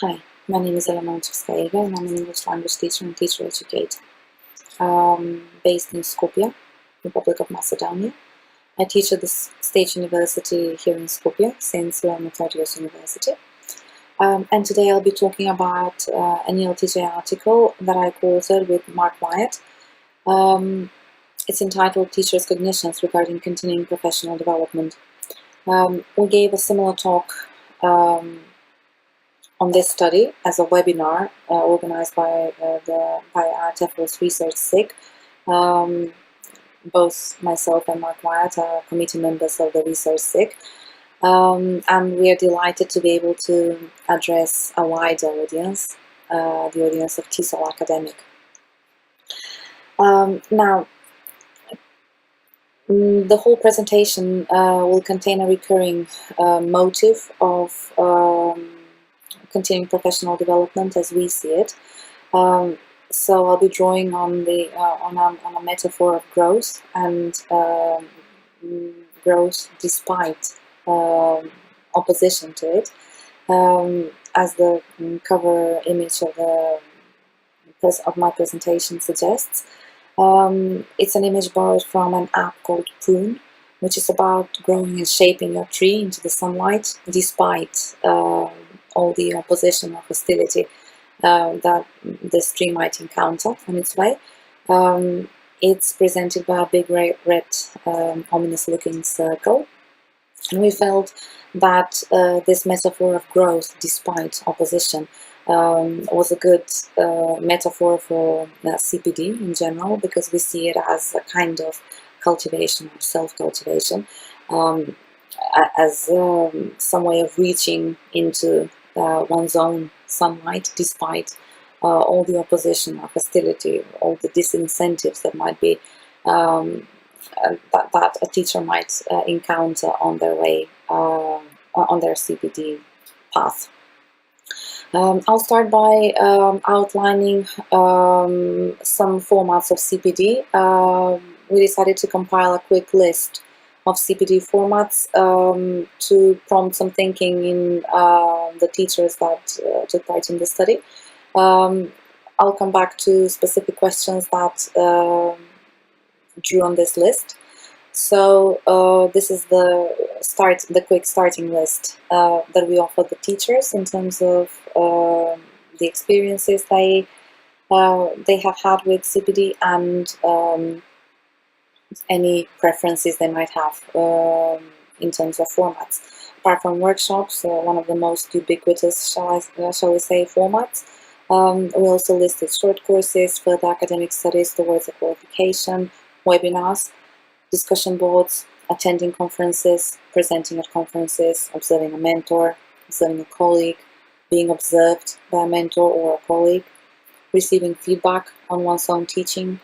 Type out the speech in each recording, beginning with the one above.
Hi, my name is Ager and I'm an English language teacher and teacher educator based in Skopje, Republic of Macedonia. I teach at the State University here in Skopje since Methodios University. And today I'll be talking about an ELT article that I co-authored with Wyatt. It's entitled Teachers' Cognitions Regarding Continuing Professional Development. We gave a similar talk on this study as a webinar organized by our TEFL's Research SIG. Both myself and Wyatt are committee members of the Research SIG. And we are delighted to be able to address a wider audience, the audience of TESOL academic. Now, the whole presentation will contain a recurring motive of continuing professional development as we see it. So I'll be drawing on the on a metaphor of growth and growth despite opposition to it, as the cover image of my presentation suggests. It's an image borrowed from an app called Prune, which is about growing and shaping your tree into the sunlight despite all the opposition or hostility that this tree might encounter on its way. It's presented by a big red ominous-looking circle, and we felt that this metaphor of growth despite opposition was a good metaphor for CPD in general, because we see it as a kind of cultivation or self-cultivation, as some way of reaching into one's own sunlight despite all the opposition or hostility, all the disincentives that might be that a teacher might encounter on their way on their CPD path. I'll start by outlining some formats of CPD. We decided to compile a quick list of CPD formats to prompt some thinking in the teachers that took part in the study. I'll come back to specific questions that drew on this list. So this is the quick starting list that we offer the teachers in terms of the experiences they have had with CPD and any preferences they might have in terms of formats. Apart from workshops, one of the most ubiquitous, shall we say, formats. We also listed short courses, further academic studies towards a qualification, webinars, discussion boards, attending conferences, presenting at conferences, observing a mentor, observing a colleague, being observed by a mentor or a colleague, receiving feedback on one's own teaching,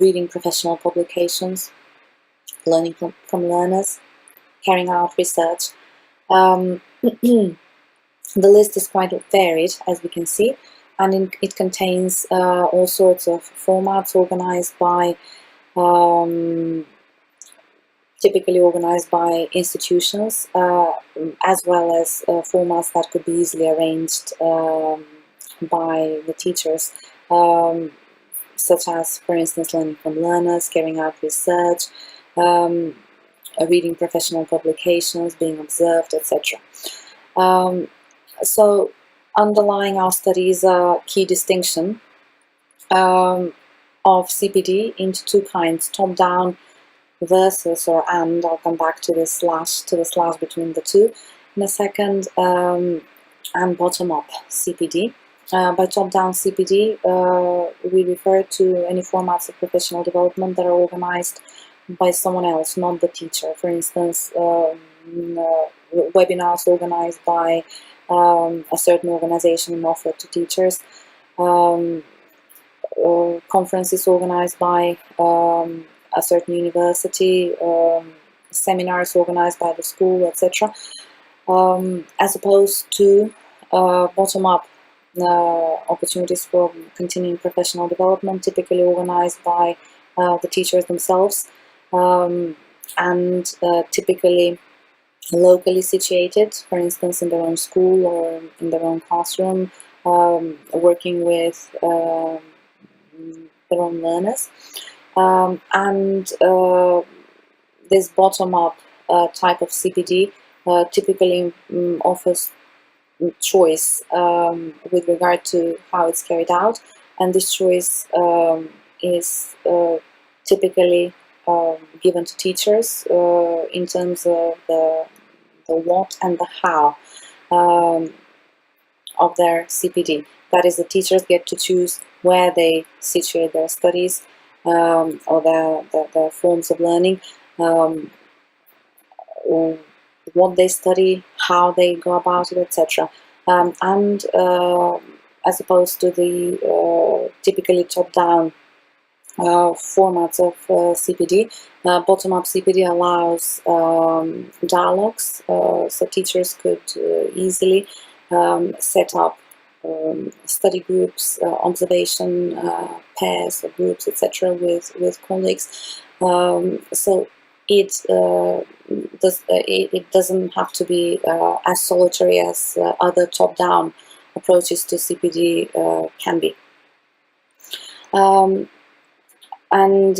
reading professional publications, learning from learners, carrying out research. The list is quite varied, as we can see, and it contains all sorts of formats organized by typically organized by institutions, as well as formats that could be easily arranged by the teachers, such as, for instance, learning from learners, carrying out research, reading professional publications, being observed, etc. So underlying our study is a key distinction of CPD into two kinds: top-down versus, and I'll come back to the slash between the two in a second, and bottom-up CPD. By top-down CPD, we refer to any formats of professional development that are organized by someone else, not the teacher. For instance, webinars organized by a certain organization and offered to teachers, conferences organized by a certain university, seminars organized by the school, etc., as opposed to bottom-up opportunities for continuing professional development, typically organized by the teachers themselves, and typically locally situated, for instance, in their own school or in their own classroom, working with their own learners. And this bottom-up type of CPD typically offers choice with regard to how it's carried out, and this choice is typically given to teachers in terms of the what and the how of their CPD. That is, the teachers get to choose where they situate their studies or their forms of learning, or what they study, how they go about it, etc. And as opposed to the typically top-down formats of CPD, bottom-up CPD allows dialogues, so teachers could easily set up study groups, observation pairs or groups, etc., with colleagues. So it doesn't have to be as solitary as other top-down approaches to CPD can be. And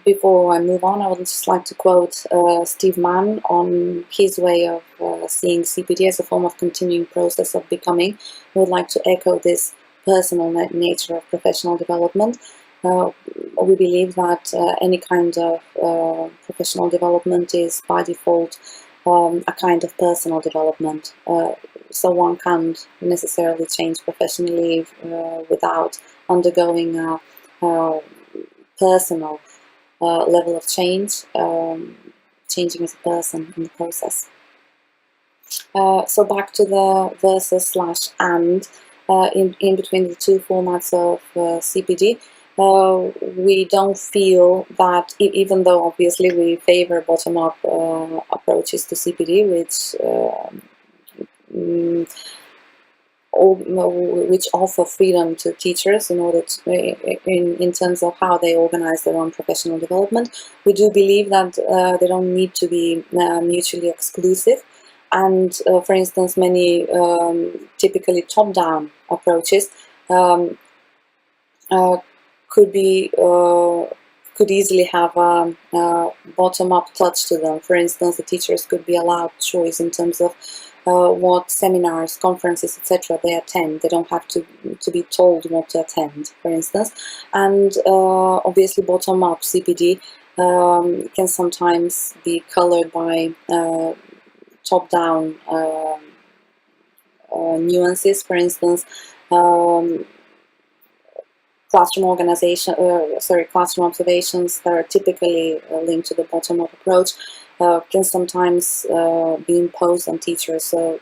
before I move on, I would just like to quote Steve Mann on his way of seeing CPD as a form of continuing process of becoming. I would like to echo this personal nature of professional development. We believe that any kind of professional development is by default a kind of personal development. So one can't necessarily change professionally without undergoing a personal level of change, changing as a person in the process. So back to the versus / and in between the two formats of CPD. We don't feel that, even though obviously we favor bottom-up approaches to CPD, which offer freedom to teachers in order to, in terms of how they organize their own professional development. We do believe that they don't need to be mutually exclusive. And for instance, many typically top-down approaches could easily have a bottom-up touch to them. For instance, the teachers could be allowed choice in terms of what seminars, conferences, etc. they attend. They don't have to be told what to attend, for instance. And obviously, bottom-up CPD can sometimes be colored by top-down nuances. For instance, classroom observations that are typically linked to the bottom-up approach can sometimes be imposed on teachers, so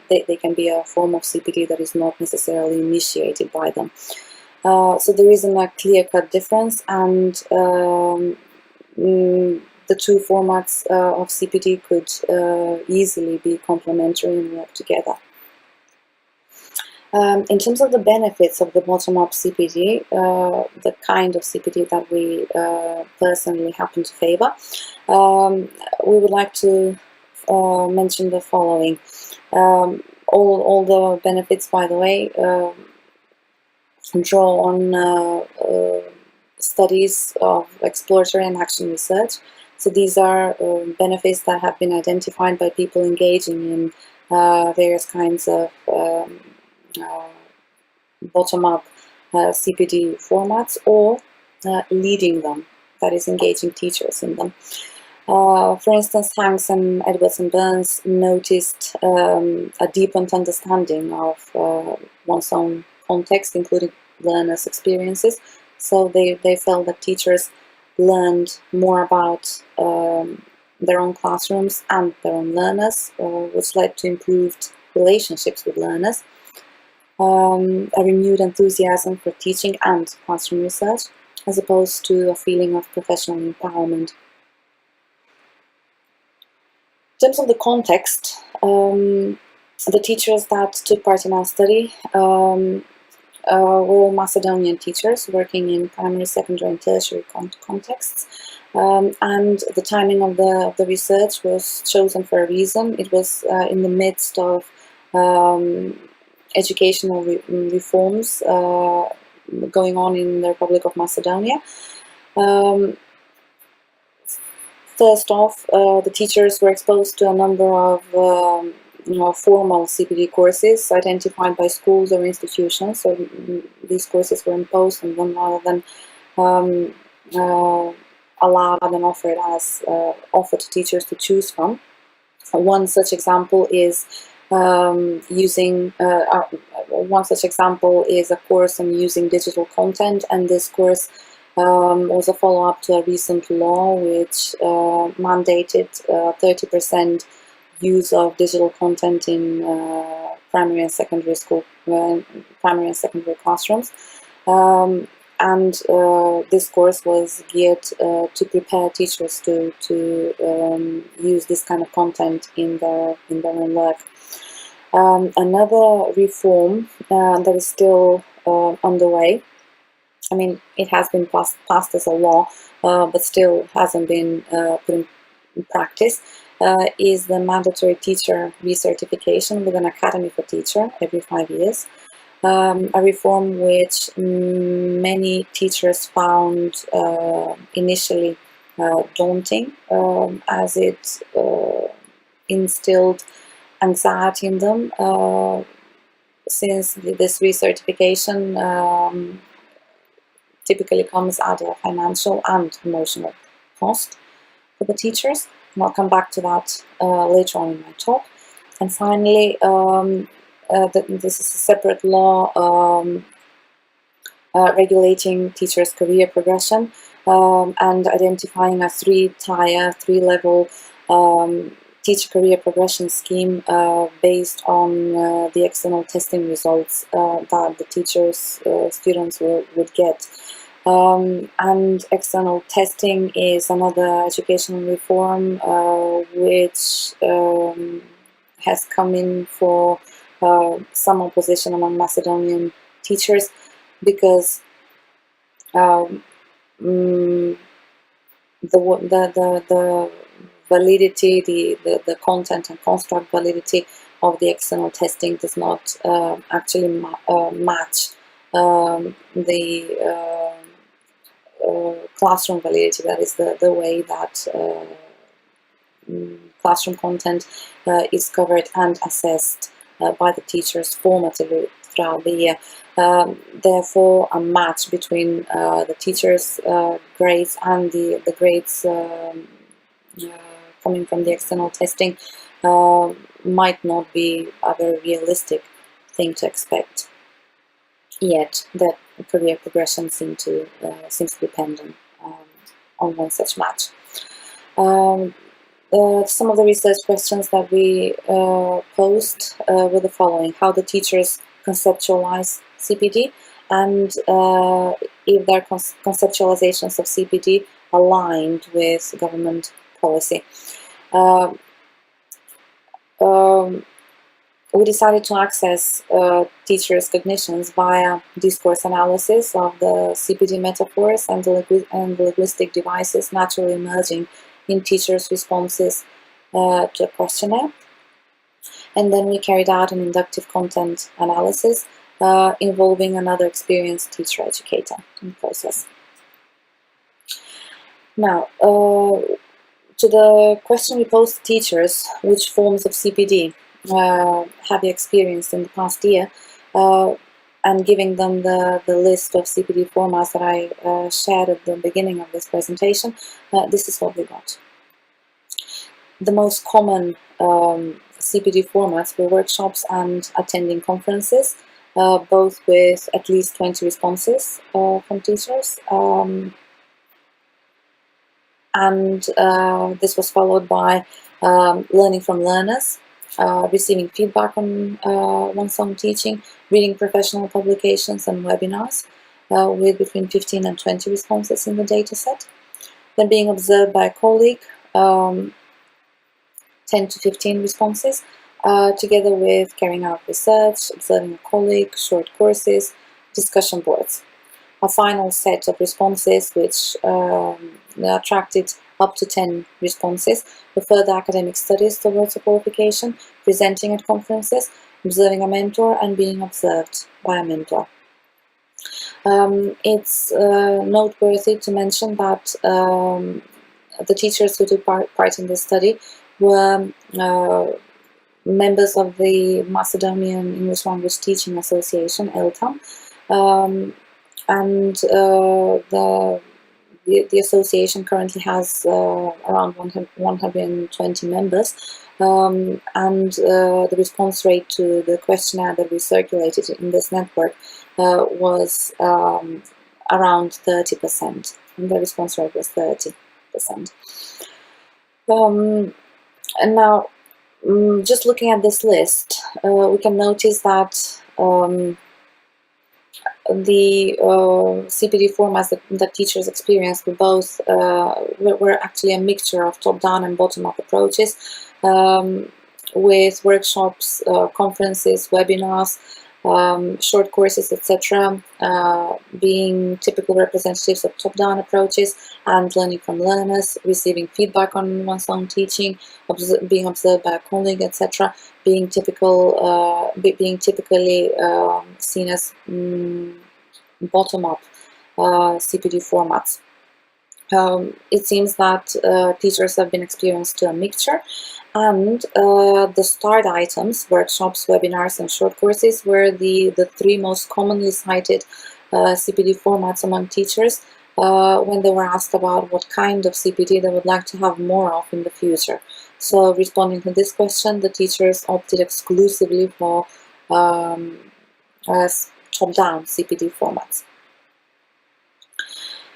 they can be a form of CPD that is not necessarily initiated by them. So there isn't a clear-cut difference, and the two formats of CPD could easily be complementary and work together. In terms of the benefits of the bottom-up CPD, the kind of CPD that we personally happen to favor, we would like to mention the following. All the benefits, by the way, draw on studies of exploratory and action research. So these are benefits that have been identified by people engaging in various kinds of bottom-up CPD formats, or leading them, that is, engaging teachers in them. For instance, Hanks and Edwards and Burns noticed a deepened understanding of one's own context, including learners' experiences. So they felt that teachers learned more about their own classrooms and their own learners, which led to improved relationships with learners, a renewed enthusiasm for teaching and classroom research, as opposed to a feeling of professional empowerment. In terms of the context, the teachers that took part in our study were all Macedonian teachers working in primary, secondary, and tertiary contexts. And the timing of the research was chosen for a reason. It was in the midst of educational reforms going on in the Republic of Macedonia. First off, the teachers were exposed to a number of formal CPD courses identified by schools or institutions. So these courses were imposed on them rather than allowed and offered offered to teachers to choose from. One such example is a course on using digital content, and this course was a follow-up to a recent law which mandated 30% use of digital content in primary and secondary classrooms. This course was geared to prepare teachers to use this kind of content in their own work. Another reform that is still underway, I mean, it has been passed as a law, but still hasn't been put in practice, is the mandatory teacher recertification with an academy for teacher every 5 years. A reform which many teachers found initially daunting, as it instilled anxiety in them, since this recertification typically comes at a financial and emotional cost for the teachers. And I'll come back to that later on in my talk. And finally, this is a separate law regulating teachers' career progression and identifying a three-level teacher career progression scheme based on the external testing results that the students would get. And external testing is another educational reform which has come in for some opposition among Macedonian teachers, because the validity, the content and construct validity of the external testing does not actually match the classroom validity. That is the way that classroom content is covered and assessed by the teachers formatively throughout the year. Therefore, a match between the teachers' grades and the grades coming from the external testing might not be a very realistic thing to expect. Yet, that career progression seems to depend on one such match. Some of the research questions that we posed were the following: how the teachers conceptualize CPD, and if their conceptualizations of CPD aligned with government policy. We decided to access teachers' cognitions via discourse analysis of the CPD metaphors and the linguistic devices naturally emerging in teachers' responses to a questionnaire. And then we carried out an inductive content analysis involving another experienced teacher educator in the process. Now, to the question we posed to teachers, which forms of CPD have you experienced in the past year, and giving them the list of CPD formats that I shared at the beginning of this presentation, this is what we got. The most common CPD formats were workshops and attending conferences, both with at least 20 responses from teachers. This was followed by learning from learners, receiving feedback on one-song teaching, reading professional publications and webinars with between 15 and 20 responses in the dataset. Then being observed by a colleague, 10 to 15 responses, together with carrying out research, observing a colleague, short courses, discussion boards. A final set of responses which attracted up to 10 responses for further academic studies towards a qualification, presenting at conferences, observing a mentor, and being observed by a mentor. It's noteworthy to mention that the teachers who took part in this study were members of the Macedonian English Language Teaching Association, ELT, and the association currently has around 120 members, and the response rate to the questionnaire that we circulated in this network was around 30%, and the response rate was 30%. And now, just looking at this list, we can notice that the CPD formats that teachers experienced were actually a mixture of top-down and bottom-up approaches, with workshops, conferences, webinars, short courses, etc., being typical representatives of top-down approaches, and learning from learners, receiving feedback on one's own teaching, being observed by a colleague, etc., being typically seen as bottom-up CPD formats. It seems that teachers have been experienced to a mixture, and the start items, workshops, webinars, and short courses were the three most commonly cited CPD formats among teachers when they were asked about what kind of CPD they would like to have more of in the future. So, responding to this question, the teachers opted exclusively for top-down CPD formats.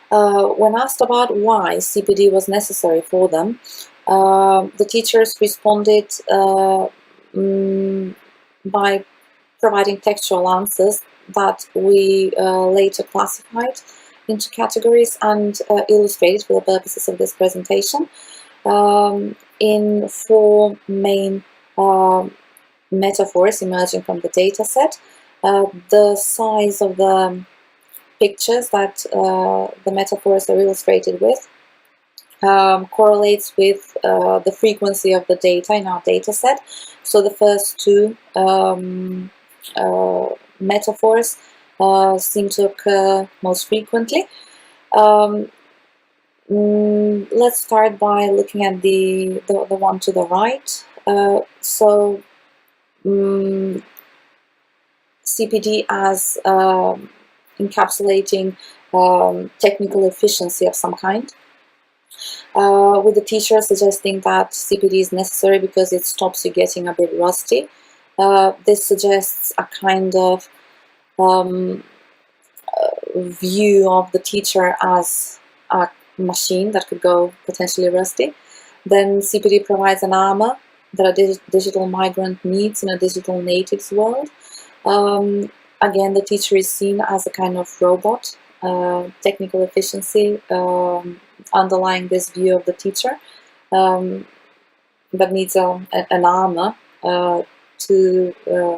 When asked about why CPD was necessary for them, the teachers responded by providing textual answers that we later classified into categories and illustrated for the purposes of this presentation in four main metaphors emerging from the data set. The size of the pictures that the metaphors are illustrated with correlates with the frequency of the data in our data set. So the first two metaphors seem to occur most frequently. Let's start by looking at the one to the right. CPD as encapsulating technical efficiency of some kind, with the teacher suggesting that CPD is necessary because it stops you getting a bit rusty. This suggests a kind of view of the teacher as a machine that could go potentially rusty. Then CPD provides an armor that a digital migrant needs in a digital natives world. Again, the teacher is seen as a kind of robot, technical efficiency underlying this view of the teacher that needs an armor to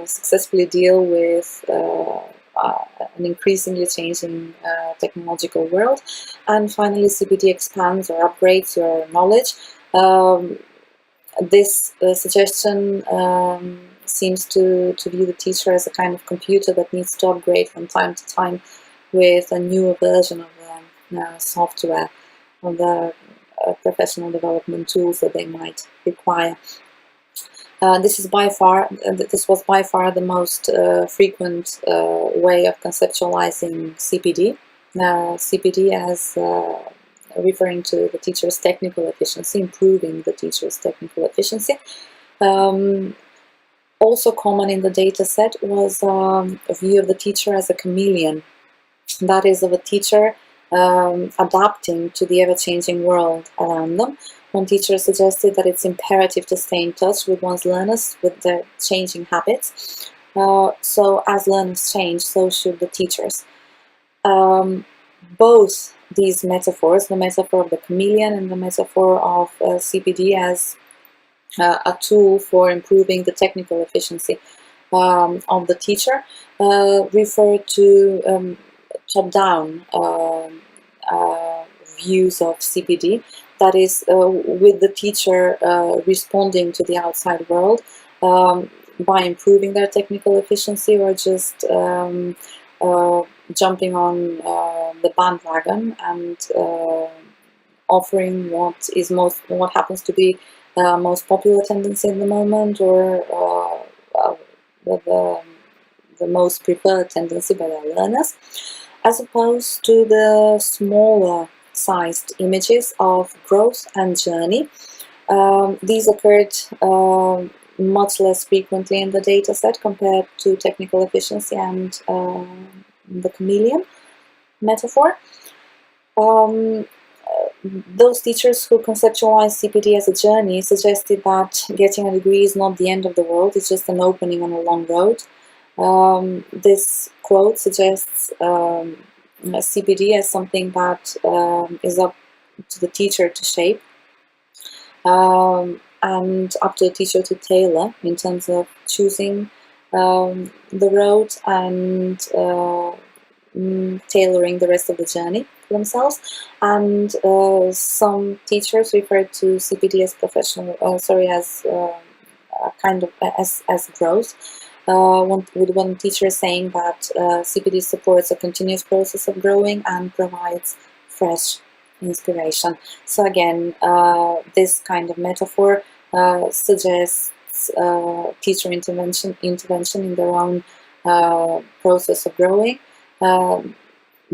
successfully deal with an increasingly changing technological world. And finally, CPD expands or upgrades your knowledge. This suggestion seems to view the teacher as a kind of computer that needs to upgrade from time to time with a newer version of the software, of the professional development tools that they might require. This was by far the most frequent way of conceptualizing CPD. CPD as referring to the teacher's technical efficiency, improving the teacher's technical efficiency. Also common in the data set was a view of the teacher as a chameleon, that is, of a teacher adapting to the ever-changing world around them. One teacher suggested that it's imperative to stay in touch with one's learners, with their changing habits. So as learners change, so should the teachers. Both these metaphors, the metaphor of the chameleon and the metaphor of CPD as a tool for improving the technical efficiency of the teacher refer to top-down views of CPD, that is, with the teacher responding to the outside world by improving their technical efficiency, or just jumping on the bandwagon and offering what happens to be most popular tendency in the moment, or the most preferred tendency by their learners, as opposed to the smaller sized images of growth and journey. These occurred much less frequently in the data set compared to technical efficiency and the chameleon metaphor. Those teachers who conceptualized CPD as a journey suggested that getting a degree is not the end of the world, it's just an opening on a long road. This quote suggests CPD as something that is up to the teacher to shape, and up to the teacher to tailor in terms of choosing the road and tailoring the rest of the journey for themselves. And some teachers refer to CPD as professional, as kind of as growth. With one teacher saying that CPD supports a continuous process of growing and provides fresh inspiration. So again, this kind of metaphor suggests teacher intervention in their own process of growing,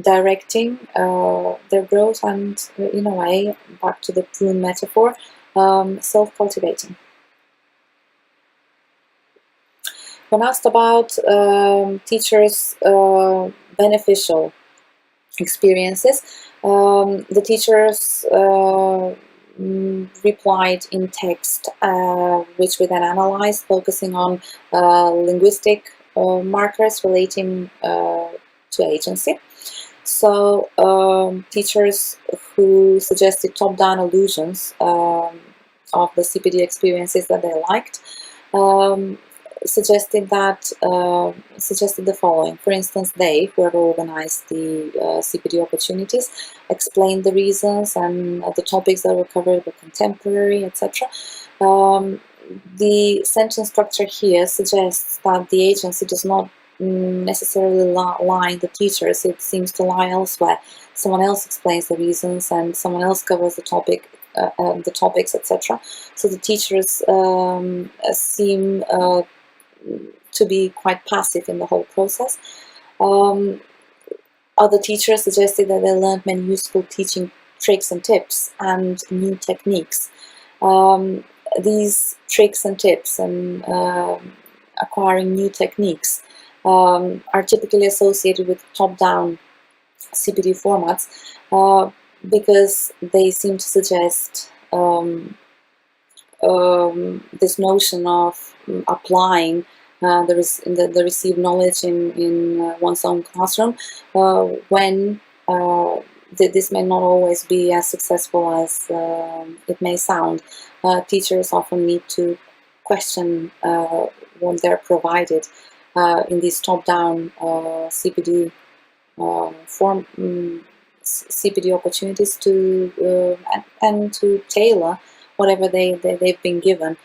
directing their growth, and in a way, back to the prune metaphor, self-cultivating. When asked about teachers' beneficial experiences, the teachers replied in text, which we then analyzed, focusing on linguistic markers relating to agency. So teachers who suggested top-down allusions of the CPD experiences that they liked suggested the following. For instance, whoever organized the CPD opportunities, explained the reasons and the topics that were covered were contemporary, etc. The sentence structure here suggests that the agency does not necessarily lie in the teachers. It seems to lie elsewhere. Someone else explains the reasons, and someone else covers the topics, etc. So the teachers seem to be quite passive in the whole process. Other teachers suggested that they learned many useful teaching tricks and tips and new techniques. These tricks and tips and acquiring new techniques are typically associated with top-down CPD formats because they seem to suggest this notion of applying the received knowledge in one's own classroom, when this may not always be as successful as it may sound. Teachers often need to question what they're provided in these top-down CPD CPD opportunities and to tailor whatever they've been given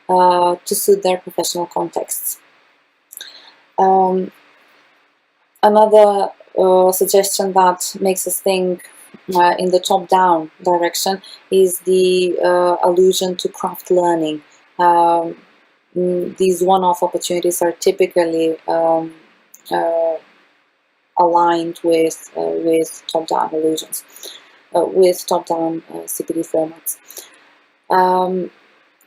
to suit their professional contexts. Another suggestion that makes us think in the top-down direction is the allusion to craft learning. These one-off opportunities are typically aligned with top-down allusions, with top-down CPD formats.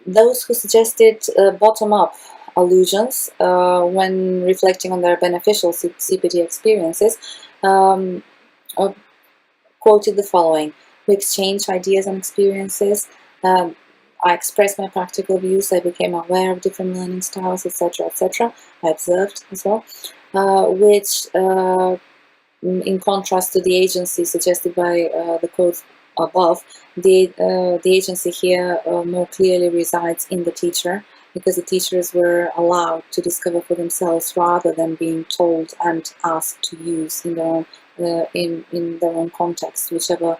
Those who suggested bottom-up allusions when reflecting on their beneficial CPD experiences quoted the following: "We exchanged ideas and experiences. I expressed my practical views. I became aware of different learning styles, etc., etc. I observed as well," which, in contrast to the agency suggested by the quote above, the agency here more clearly resides in the teacher because the teachers were allowed to discover for themselves rather than being told and asked to use in their own context, whichever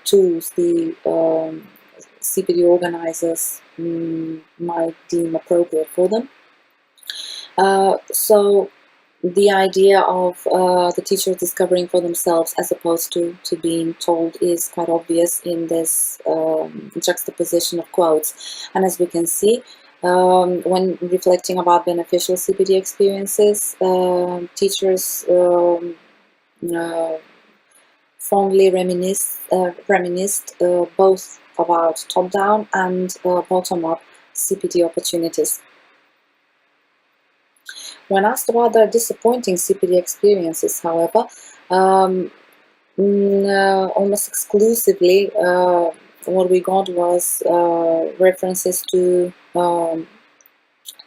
tools the CPD organizers might deem appropriate for them. So the idea of the teachers discovering for themselves as opposed to being told is quite obvious in this juxtaposition of quotes. And as we can see, when reflecting about beneficial CPD experiences, teachers fondly reminisced both about top-down and bottom-up CPD opportunities. When asked about their disappointing CPD experiences, however, almost exclusively what we got was references to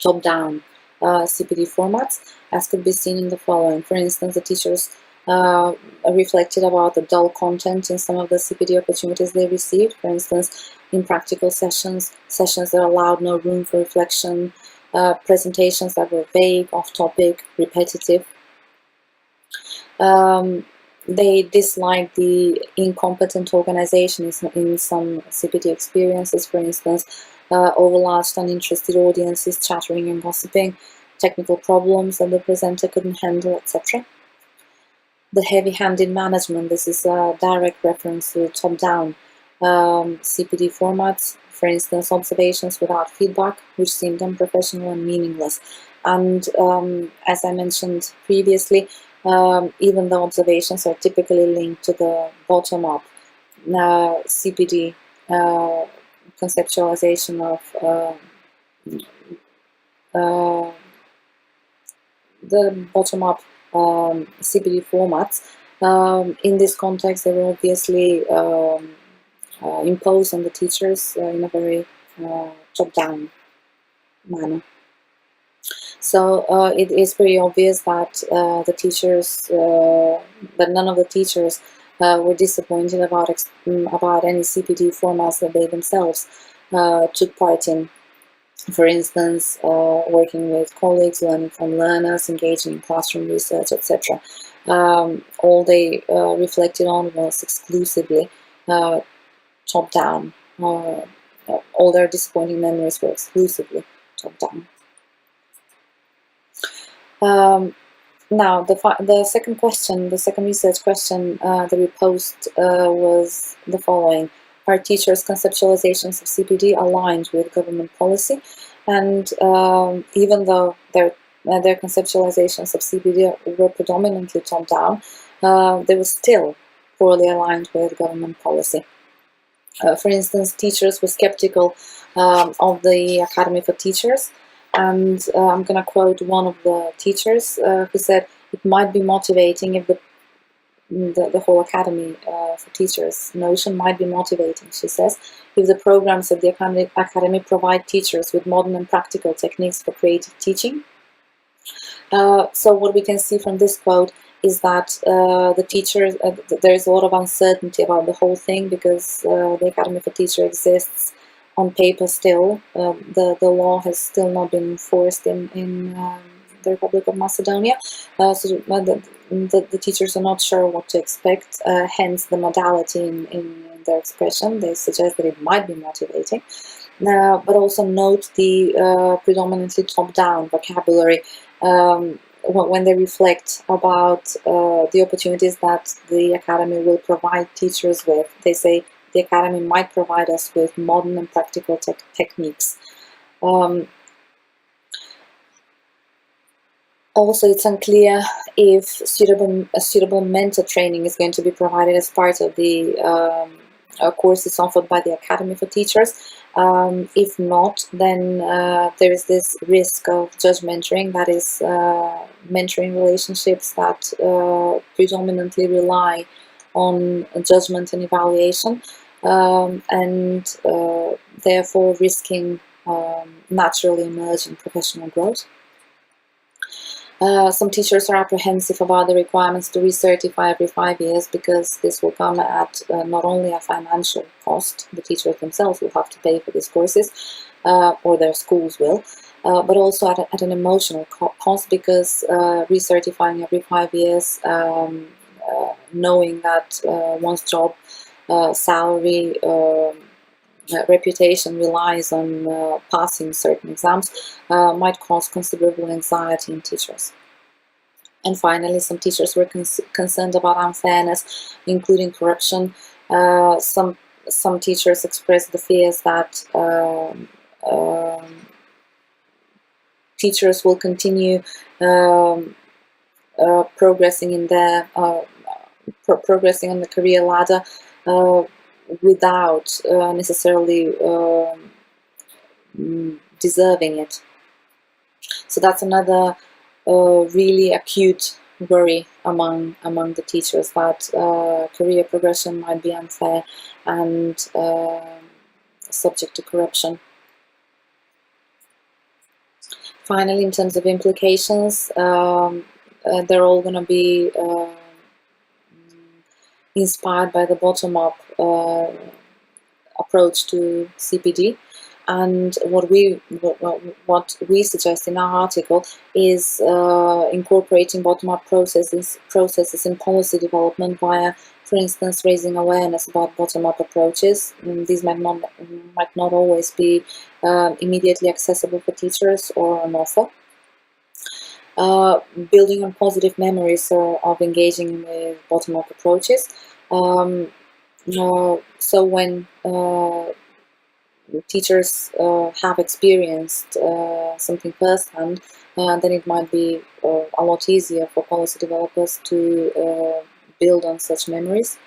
top-down CPD formats, as could be seen in the following. For instance, the teachers reflected about the dull content in some of the CPD opportunities they received. For instance, in practical sessions that allowed no room for reflection, presentations that were vague, off-topic, repetitive. They disliked the incompetent organization in some CPD experiences, for instance, overlarge uninterested audiences, chattering and gossiping, technical problems that the presenter couldn't handle, etc. The heavy-handed management, this is a direct reference to top-down CPD formats, for instance, observations without feedback, which seemed unprofessional and meaningless. And as I mentioned previously, even though observations are typically linked to the bottom-up CPD conceptualization of the bottom-up CPD formats, in this context, they were obviously imposed on the teachers in a very top-down manner. So it is very obvious that the teachers, that none of the teachers were disappointed about any CPD formats that they themselves took part in. For instance, working with colleagues, learning from learners, engaging in classroom research, etc. All they reflected on was exclusively top-down. All their disappointing memories were exclusively top-down. Now, the second question, the second research question that we posed was the following. Are teachers' conceptualizations of CPD aligned with government policy? And even though their conceptualizations of CPD were predominantly top-down, they were still poorly aligned with government policy. For instance, teachers were skeptical of the Academy for Teachers, and I'm going to quote one of the teachers who said, it might be motivating if the whole Academy for Teachers notion might be motivating, she says, if the programs of the Academy provide teachers with modern and practical techniques for creative teaching. So what we can see from this quote is that the teachers, there is a lot of uncertainty about the whole thing, because the Academy for Teachers exists on paper still. The law has still not been enforced in the Republic of Macedonia, so the teachers are not sure what to expect, hence the modality in their expression. They suggest that it might be motivating, but also note the predominantly top-down vocabulary when they reflect about the opportunities that the Academy will provide teachers with. They say the Academy might provide us with modern and practical techniques. Also, it's unclear if suitable mentor training is going to be provided as part of the courses offered by the Academy for Teachers. If not, then there is this risk of judge mentoring, that is, mentoring relationships that predominantly rely on judgment and evaluation, and therefore risking naturally emerging professional growth. Some teachers are apprehensive about the requirements to recertify every 5 years, because this will come at not only a financial cost, the teachers themselves will have to pay for these courses, or their schools will, but also at an emotional cost, because recertifying every 5 years, knowing that one's job, salary, reputation relies on passing certain exams, might cause considerable anxiety in teachers. And finally, some teachers were concerned about unfairness, including corruption. Some teachers expressed the fears that teachers will continue progressing in their progressing on the career ladder without necessarily deserving it. So that's another really acute worry among the teachers, that career progression might be unfair and subject to corruption. Finally, in terms of implications, they're all going to be inspired by the bottom-up approach to CPD. And what we suggest in our article is incorporating bottom-up processes in policy development via, for instance, raising awareness about bottom-up approaches. These might not always be immediately accessible for teachers or an author. Building on positive memories of engaging with bottom-up approaches. So when teachers have experienced something firsthand, then it might be a lot easier for policy developers to build on such memories.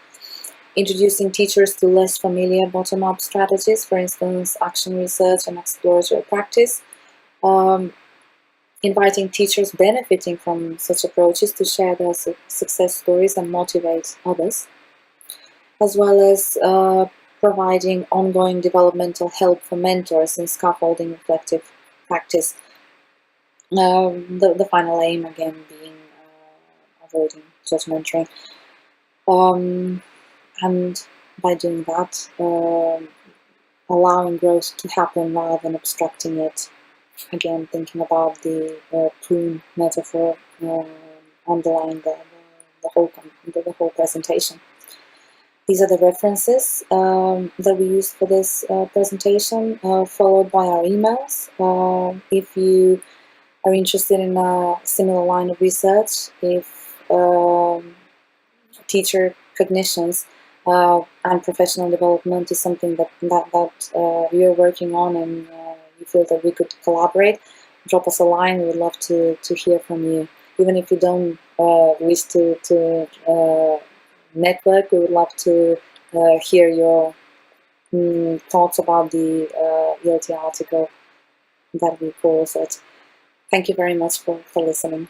Introducing teachers to less familiar bottom-up strategies, for instance, action research and exploratory practice. Inviting teachers benefiting from such approaches to share their success stories and motivate others, as well as providing ongoing developmental help for mentors in scaffolding reflective practice. The final aim, again, being avoiding judge mentoring. And by doing that, allowing growth to happen rather than obstructing it. Again, thinking about the prune metaphor underlying the whole presentation. These are the references that we used for this presentation, followed by our emails. If you are interested in a similar line of research, if teacher cognitions and professional development is something that you're working on, and you feel that we could collaborate, drop us a line. We would love to hear from you. Even if you don't wish to network, we would love to hear your thoughts about the ELT article that we co-authored. Thank you very much for listening.